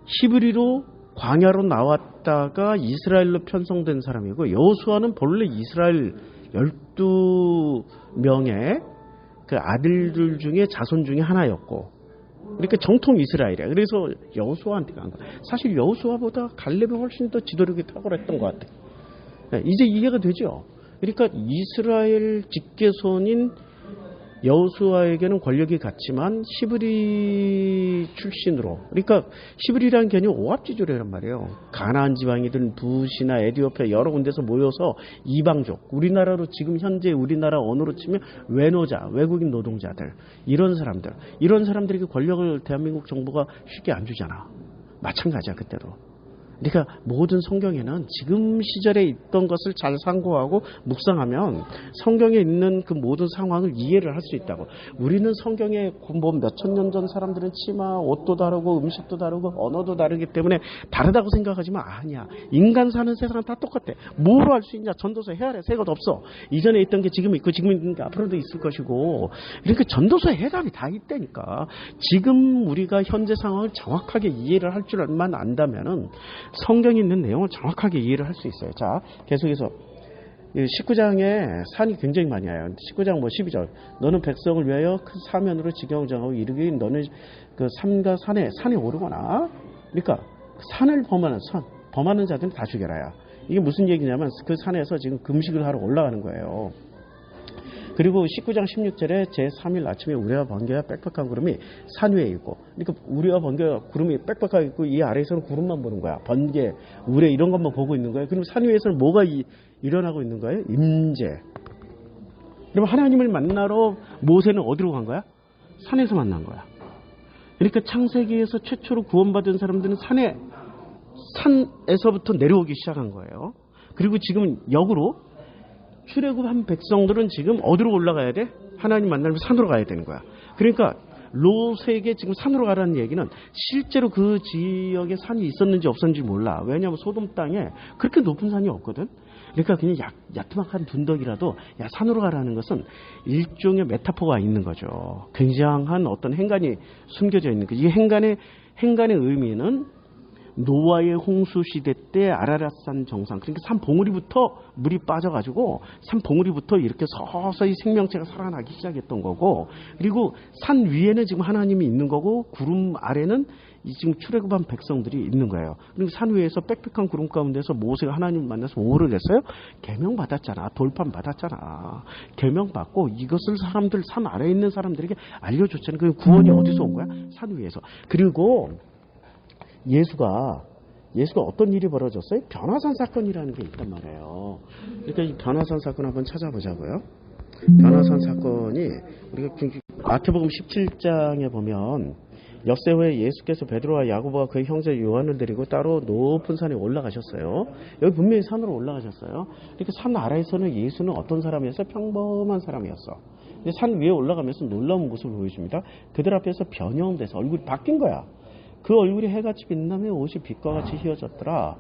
히브리로 광야로 나왔다가 이스라엘로 편성된 사람이고 여호수아는 본래 이스라엘 12명의 그 아들들 중에 자손 중에 하나였고 그러니까 정통 이스라엘이야. 그래서 여호수아한테 간 거야. 사실 여호수아보다 갈렙이 훨씬 더 지도력이 탁월했던 것 같아. 이제 이해가 되죠. 그러니까 이스라엘 직계손인 여호수아에게는 권력이 갔지만 히브리 출신으로 그러니까 히브리라는 개념이 오합지졸이란 말이에요. 가나안 지방이든 부시나 에디오피아 여러 군데서 모여서 이방족 우리나라로 지금 현재 우리나라 언어로 치면 외노자 외국인 노동자들 이런 사람들에게 권력을 대한민국 정부가 쉽게 안 주잖아. 마찬가지야 그때도. 그러니까 모든 성경에는 지금 시절에 있던 것을 잘 상고하고 묵상하면 성경에 있는 그 모든 상황을 이해를 할 수 있다고. 우리는 성경에 뭐 몇천 년 전 사람들은 치마, 옷도 다르고 음식도 다르고 언어도 다르기 때문에 다르다고 생각하지만 아니야. 인간 사는 세상은 다 똑같아. 뭐로 할 수 있냐. 전도서 해야 돼. 새 것 없어. 이전에 있던 게 지금 있고 지금 있는 게 앞으로도 있을 것이고 그러니까 전도서에 해답이 다 있다니까. 지금 우리가 현재 상황을 정확하게 이해를 할 줄만 안다면은 성경에 있는 내용을 정확하게 이해를 할 수 있어요. 자, 계속해서 19장에 산이 굉장히 많이 와요. 19장 12절. 너는 백성을 위하여 큰 사면으로 지경을 정하고 이르기 너는 그 산과 산에 오르거나 그러니까 산을 범하는 자들은 다 죽여라야. 이게 무슨 얘기냐면 그 산에서 지금 금식을 하러 올라가는 거예요. 그리고 19장 16절에 제3일 아침에 우레와 번개와 빽빽한 구름이 산 위에 있고 그러니까 우레와 번개와 구름이 빽빽하게 있고 이 아래에서는 구름만 보는 거야. 번개, 우레 이런 것만 보고 있는 거예요. 그럼 산 위에서는 뭐가 일어나고 있는 거예요? 임재. 그럼 하나님을 만나러 모세는 어디로 간 거야? 산에서 만난 거야. 그러니까 창세기에서 최초로 구원받은 사람들은 산에서부터 내려오기 시작한 거예요. 그리고 지금 역으로 출애굽한 백성들은 지금 어디로 올라가야 돼? 하나님 만나면 산으로 가야 되는 거야. 그러니까 롯에게 지금 산으로 가라는 얘기는 실제로 그 지역에 산이 있었는지 없었는지 몰라. 왜냐하면 소돔 땅에 그렇게 높은 산이 없거든. 그러니까 그냥 야트막한 둔덕이라도 산으로 가라는 것은 일종의 메타포가 있는 거죠. 굉장한 어떤 행간이 숨겨져 있는 거죠. 이 행간의 의미는 노아의 홍수 시대 때 아라랏산 정상 그러니까 산 봉우리부터 물이 빠져가지고 산 봉우리부터 이렇게 서서히 생명체가 살아나기 시작했던 거고 그리고 산 위에는 지금 하나님이 있는 거고 구름 아래는 지금 출애굽한 백성들이 있는 거예요. 그리고 산 위에서 빽빽한 구름 가운데서 모세가 하나님을 만나서 뭐를 했어요? 계명 받았잖아. 돌판 받았잖아. 계명 받고 이것을 산 아래에 있는 사람들에게 알려줬잖아요. 그 구원이 어디서 온 거야? 산 위에서. 그리고 예수가 어떤 일이 벌어졌어요? 변화산 사건이라는 게 있단 말이에요. 그러니까 이 변화산 사건 한번 찾아보자고요. 변화산 사건이 우리가 마태복음 17장에 보면 엿새 후에 예수께서 베드로와 야고보와 그의 형제 요한을 데리고 따로 높은 산에 올라가셨어요. 여기 분명히 산으로 올라가셨어요. 그러니까 산 아래에서는 예수는 어떤 사람이었어요? 평범한 사람이었어. 근데 산 위에 올라가면서 놀라운 모습을 보여줍니다. 그들 앞에서 변형돼서 얼굴이 바뀐 거야. 그 얼굴이 해같이 빛나며 옷이 빛과 같이 휘어졌더라.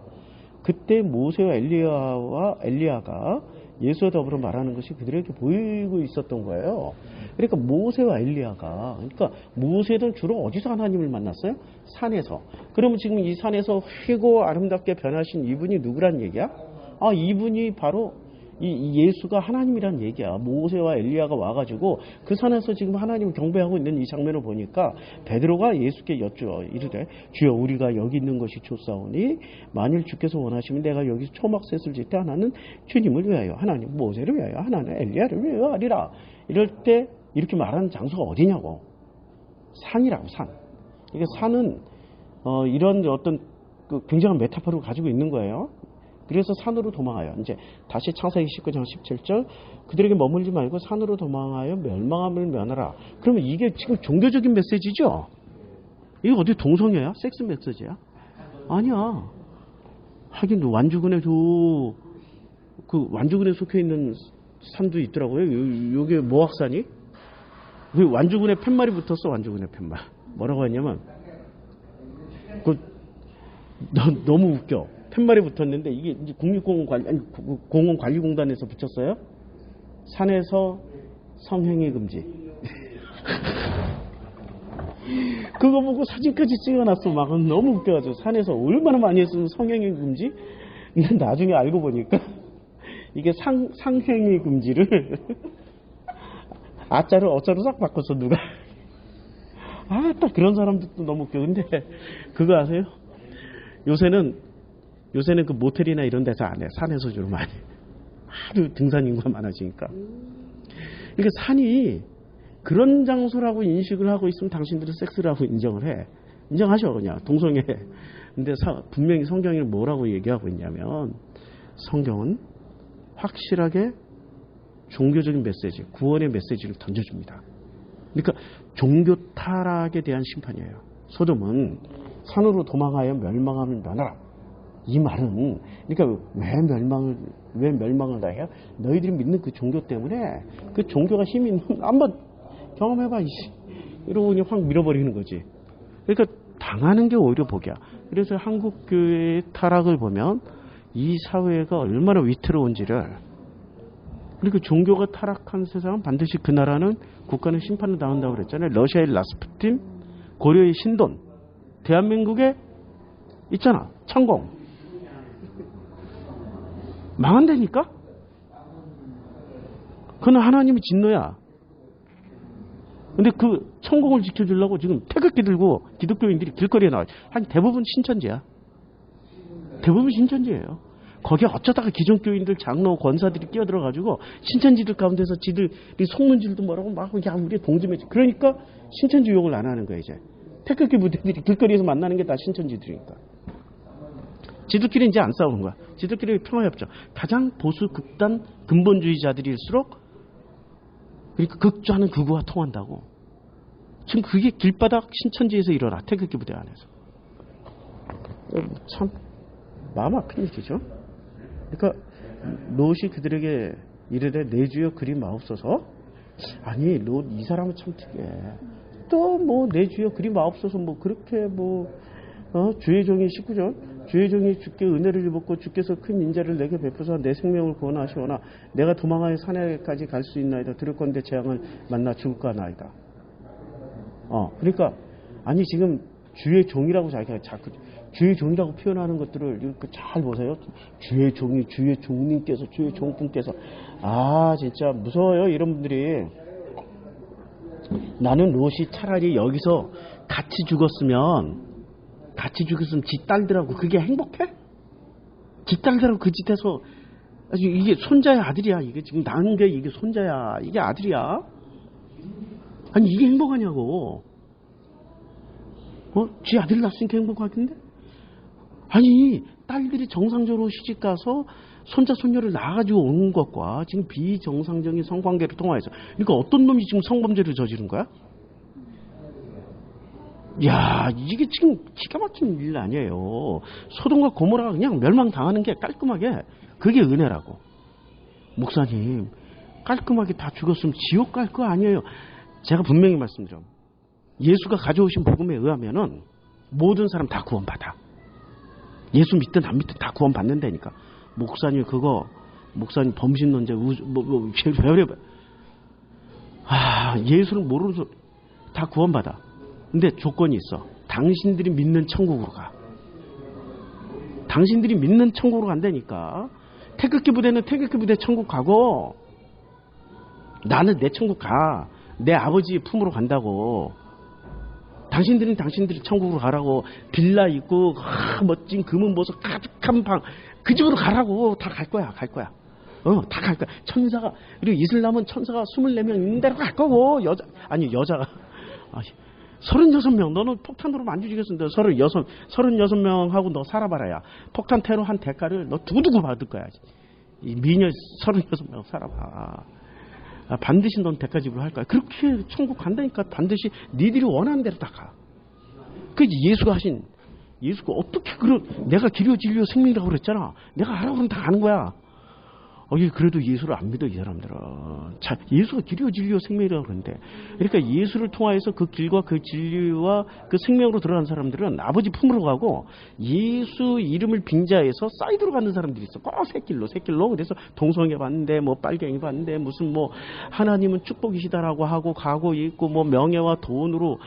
그때 모세와 엘리야가 예수와 더불어 말하는 것이 그들에게 보이고 있었던 거예요. 그러니까 모세와 엘리야가 그러니까 모세는 주로 어디서 하나님을 만났어요? 산에서. 그러면 지금 이 산에서 휘고 아름답게 변하신 이분이 누구란 얘기야? 이분이 바로 이 예수가 하나님이란 얘기야. 모세와 엘리야가 와가지고 그 산에서 지금 하나님을 경배하고 있는 이 장면을 보니까 베드로가 예수께 여쭈어 이르되 주여 우리가 여기 있는 것이 좋사오니 만일 주께서 원하시면 내가 여기서 초막셋을 짓되 하나는 주님을 위하여 하나는 모세를 위하여 하나는 엘리야를 위하여 하리라. 이럴 때 이렇게 말하는 장소가 어디냐고. 산이라고 산. 그러니까 산은 이런 어떤 굉장한 메타포를 가지고 있는 거예요. 그래서 산으로 도망하여. 이제 다시 창세기 19장 17절. 그들에게 머물지 말고 산으로 도망하여 멸망함을 면하라. 그러면 이게 지금 종교적인 메시지죠? 이게 어디 동성애야? 섹스 메시지야? 아니야. 하긴 완주군에도 그 완주군에 속해 있는 산도 있더라고요. 요게 모악산이? 그 완주군에 팻말이 붙었어. 완주군에 팻말. 뭐라고 했냐면 너무 웃겨. 팻말이 붙었는데 이게 이제 공원관리공단에서 붙였어요. 산에서 성행위 금지. 그거 보고 사진까지 찍어놨어. 막 너무 웃겨가지고 산에서 얼마나 많이 했으면 성행위 금지? 근데 나중에 알고 보니까 이게 상행위 금지를 아자를 어자로 싹 바꿨어 누가. 딱 그런 사람들도 너무 웃겨. 근데 그거 아세요? 요새는 그 모텔이나 이런 데서 안 해. 산에서 주로 많이. 하도 등산 인구가 많아지니까. 그러니까 산이 그런 장소라고 인식을 하고 있으면 당신들은 섹스라고 인정을 해. 인정하셔 그냥 동성애. 근데 분명히 성경이 뭐라고 얘기하고 있냐면 성경은 확실하게 종교적인 메시지, 구원의 메시지를 던져줍니다. 그러니까 종교 타락에 대한 심판이에요. 소돔은 산으로 도망하여 멸망함을 면하라. 이 말은 그러니까 왜 멸망을 다 해요? 너희들이 믿는 그 종교 때문에 그 종교가 힘이 있는 한번 경험해봐 이러고 그냥 확 밀어버리는 거지. 그러니까 당하는 게 오히려 복이야. 그래서 한국 교회의 타락을 보면 이 사회가 얼마나 위태로운지를. 그러니까 종교가 타락한 세상은 반드시 그 나라는 국가는 심판을 당한다고 그랬잖아요. 러시아의 라스푸틴, 고려의 신돈, 대한민국에 있잖아. 천공. 망한다니까? 그는 하나님의 진노야. 근데 그 천공을 지켜주려고 지금 태극기 들고 기독교인들이 길거리에 나와요. 한 대부분 신천지야. 대부분 신천지예요. 거기에 어쩌다가 기존교인들, 장로, 권사들이 끼어들어가지고 신천지들 가운데서 지들이 속는 줄도 모르고 막 야 우리 동지매지. 그러니까 신천지 욕을 안 하는 거야 이제. 태극기 부대들이 길거리에서 만나는 게 다 신천지들이니까. 지들끼리 이제 안 싸우는 거야. 지들끼리 평화협정. 가장 보수 극단 근본주의자들일수록 그러니까 극좌는 극우와 통한다고. 지금 그게 길바닥 신천지에서 일어나. 태극기 부대 안에서. 참 마음 아픈 얘기죠. 그러니까 롯이 그들에게 이르되 내 주여 그리 마옵소서. 아니 롯 이 사람은 참 특이해. 또 뭐 내 주여 그리 마옵소서 뭐 그렇게 뭐 주의 종이 19절 주의 종이 주께 은혜를 입었고 주께서 큰 인자를 내게 베푸사 내 생명을 구원하시오나 내가 도망하여 산에까지 갈 수 있나이다. 들을건대 재앙을 만나 죽을까 하나이다. 그러니까 아니 지금 주의 종이라고 자기가 자꾸 주의 종이라고 표현하는 것들을 이렇게 잘 보세요. 주의 종이 주의 종님께서 주의 종분께서 진짜 무서워요 이런 분들이. 나는 롯이 차라리 여기서 같이 죽었으면 지 딸들하고 그게 행복해? 지 딸들하고 그 짓에서 이게 손자야 아들이야. 이게 지금 낳은 게 이게 손자야. 이게 아들이야. 아니 이게 행복하냐고. 지 아들 낳았으니까 행복하겠는데? 아니 딸들이 정상적으로 시집가서 손자 손녀를 낳아가지고 오는 것과 지금 비정상적인 성관계를 통화해서 그러니까 어떤 놈이 지금 성범죄를 저지른 거야? 야 이게 지금 기가 막힌 일 아니에요. 소돔과 고모라가 그냥 멸망당하는 게 깔끔하게 그게 은혜라고. 목사님 깔끔하게 다 죽었으면 지옥 갈 거 아니에요. 제가 분명히 말씀드려. 예수가 가져오신 복음에 의하면은 모든 사람 다 구원받아. 예수 믿든 안 믿든 다 구원받는다니까. 목사님 범신론자 별의별 예수를 모르는 소리 다 구원받아. 근데 조건이 있어. 당신들이 믿는 천국으로 가. 당신들이 믿는 천국으로 간다니까. 태극기 부대는 태극기 부대 천국 가고 나는 내 천국 가. 내 아버지의 품으로 간다고. 당신들은 당신들이 천국으로 가라고. 빌라 있고 멋진 금은 보석 가득한 방 그 집으로 가라고. 다 갈 거야. 다 갈 거야. 천사가 그리고 이슬람은 천사가 24명 있는 데로 갈 거고 여자가 36명, 너는 폭탄으로 안 죽이겠습니다. 36명하고 너 살아봐라야. 폭탄 테러 한 대가를 너 두고두고 받을 거야. 이 미녀 36명 살아봐. 반드시 넌 대가 지불할 거야. 그렇게 천국 간다니까. 반드시 니들이 원하는 대로 다 가. 그 예수가 어떻게 내가 길이요 진리요 생명이라고 그랬잖아. 내가 하라고 그러면 다 가는 거야. 그래도 예수를 안 믿어, 이 사람들은. 자, 예수가 길이요 진리요 생명이라고 그러는데. 그러니까 예수를 통하여서 그 길과 그 진리와 그 생명으로 들어간 사람들은 아버지 품으로 가고, 예수 이름을 빙자해서 사이드로 가는 사람들이 있어. 꼭 새길로. 그래서 동성애 봤는데, 빨갱이 봤는데, 무슨 하나님은 축복이시다라고 하고 가고 있고, 명예와 돈으로,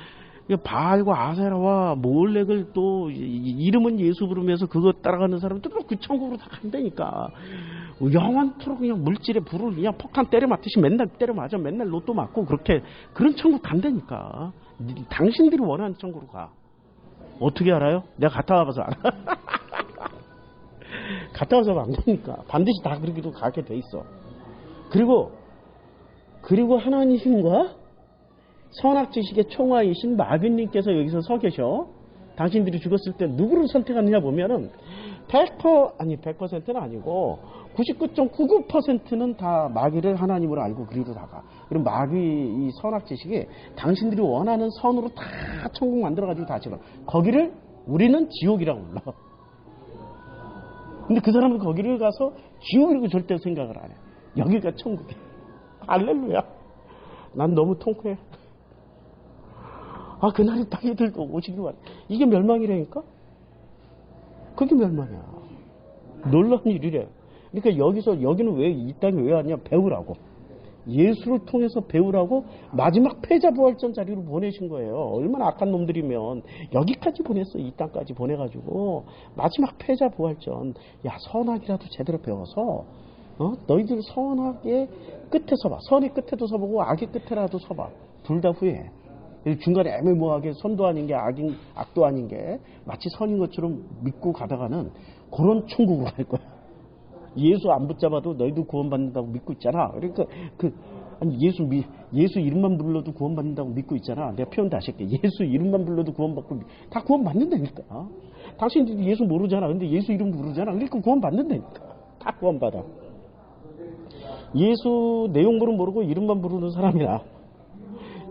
바알과 아세라와 몰렉을 또 이름은 예수 부르면서 그거 따라가는 사람들 그 천국으로 다 간다니까. 영원토록 그냥 물질에 불을 그냥 폭탄 때려 맞듯이 맨날 때려 맞아. 맨날 로또 맞고 그런 천국 간다니까. 당신들이 원하는 천국으로 가. 어떻게 알아요? 내가 갔다 와봐서 알아. 갔다 와서 안 가니까. 반드시 다 그렇게도 가게 돼 있어. 그리고 하나님과 선악지식의 총화이신 마귀님께서 여기서 서 계셔. 당신들이 죽었을 때 누구를 선택하느냐 보면은 100%는 아니고 99.99%는 다 마귀를 하나님으로 알고 그리로 다가. 그리고 마귀 이 선악지식이 당신들이 원하는 선으로 다 천국 만들어가지고 다 집어. 거기를 우리는 지옥이라고 불러. 근데 그 사람은 거기를 가서 지옥이라고 절대 생각을 안 해. 여기가 천국이야. 할렐루야. 난 너무 통쾌해. 그날이 땅에 들고 오시기만. 이게 멸망이라니까? 그게 멸망이야. 놀라운 일이래. 그러니까 여기는 왜, 이 땅에 왜 왔냐? 배우라고. 예수를 통해서 배우라고 마지막 패자부활전 자리로 보내신 거예요. 얼마나 악한 놈들이면 여기까지 보냈어. 이 땅까지 보내가지고 마지막 패자부활전. 야, 선악이라도 제대로 배워서 너희들 선악의 끝에 서봐. 선의 끝에도 서보고 악의 끝에라도 서봐. 둘 다 후회해. 중간에 애매모호하게 선도 아닌 게 악도 아닌 게 마치 선인 것처럼 믿고 가다가는 그런 천국으로 갈 거야. 예수 안 붙잡아도 너희도 구원받는다고 믿고 있잖아. 그러니까 예수 이름만 불러도 구원받는다고 믿고 있잖아. 내가 표현 다시 할게. 예수 이름만 불러도 구원받고 다 구원받는다니까. 당신들이 예수 모르잖아. 근데 예수 이름 부르잖아. 그러니까 구원받는다니까. 다 구원받아. 예수 내용물은 모르고 이름만 부르는 사람이라.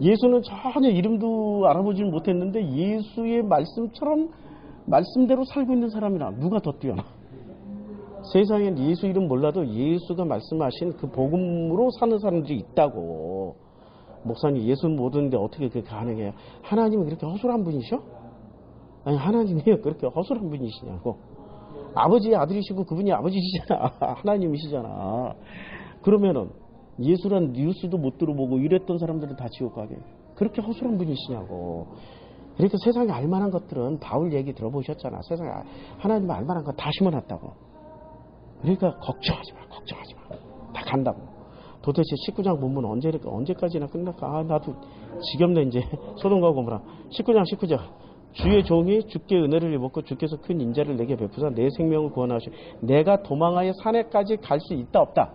예수는 전혀 이름도 알아보지 못했는데 예수의 말씀대로 살고 있는 사람이라. 누가 더 뛰어나? 세상엔 예수 이름 몰라도 예수가 말씀하신 그 복음으로 사는 사람들이 있다고. 목사님, 예수는 모르는데 어떻게 그게 가능해요? 하나님은 그렇게 허술한 분이셔? 아니, 하나님이 그렇게 허술한 분이시냐고. 아버지의 아들이시고 그분이 아버지시잖아. 하나님이시잖아. 그러면은 예수란 뉴스도 못 들어보고 이랬던 사람들은 다 지옥 가게. 그렇게 허술한 분이시냐고. 그러니까 세상에 알만한 것들은 바울 얘기 들어보셨잖아. 세상에 하나님 알만한 거 다 심어놨다고. 그러니까 걱정하지 마. 다 간다고. 도대체 19장 본문 언제까지나 끝날까? 나도 지겹네 이제. 소돔과 고모라. 19장. 주의 종이 주께 은혜를 입었고 주께서 큰 인자를 내게 베푸사 내 생명을 구원하시오. 내가 도망하여 산에까지 갈 수 있다 없다.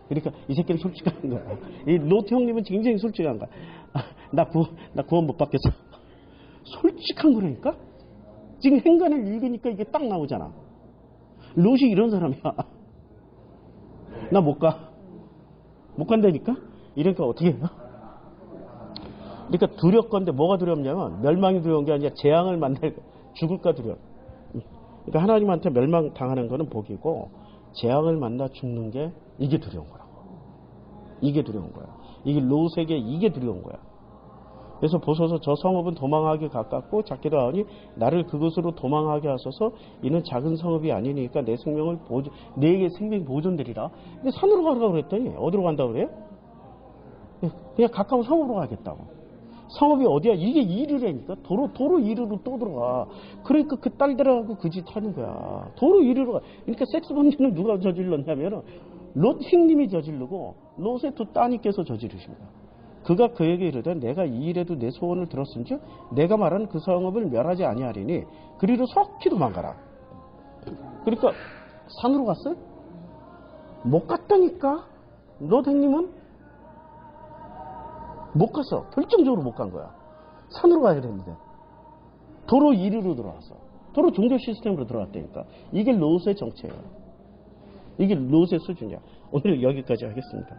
그러니까 이 새끼는 솔직한 거야. 이 로트 형님은 굉장히 솔직한 거야. 나 구원 못 받겠어. 솔직한 거라니까? 지금 행간을 읽으니까 이게 딱 나오잖아. 롯이 이런 사람이야. 나 못 간다니까? 이러니까 어떻게 해요? 그러니까 두렵건데 뭐가 두렵냐면 멸망이 두려운 게 아니라 재앙을 만날 죽을까 두려워. 그러니까 하나님한테 멸망 당하는 거는 복이고 재앙을 만나 죽는 게 이게 두려운 거라고. 이게 두려운 거야. 이게 롯에게 이게 두려운 거야. 그래서 보소서 저 성읍은 도망하기 가깝고 작기도 하오니 나를 그곳으로 도망하게 하소서. 이는 작은 성읍이 아니니까 내 생명을 내게 생명 보존되리라. 근데 산으로 가라고 그랬더니 어디로 간다고 그래요? 그냥 가까운 성읍으로 가겠다고. 성읍이 어디야? 이게 이르라니까. 도로 이르로 또 들어가. 그러니까 그 딸들하고 그 짓 하는 거야. 도로 이르로 가. 그러니까 섹스 범죄는 누가 저질렀냐면은 롯 형님이 저지르고 롯의 두 따님께서 저지르십니다. 그가 그에게 이르되 내가 이 일에도 내 소원을 들었은즉 내가 말한 그 성읍을 멸하지 아니하리니 그리로 속히 도망가라. 그러니까 산으로 갔어요? 못 갔다니까. 롯 형님은 못 갔어. 결정적으로 못 간 거야. 산으로 가야 되는데 도로 1위로 들어와서 도로 종교 시스템으로 들어왔다니까. 이게 롯의 정체예요. 이게 롯의 수준이야. 오늘 여기까지 하겠습니다.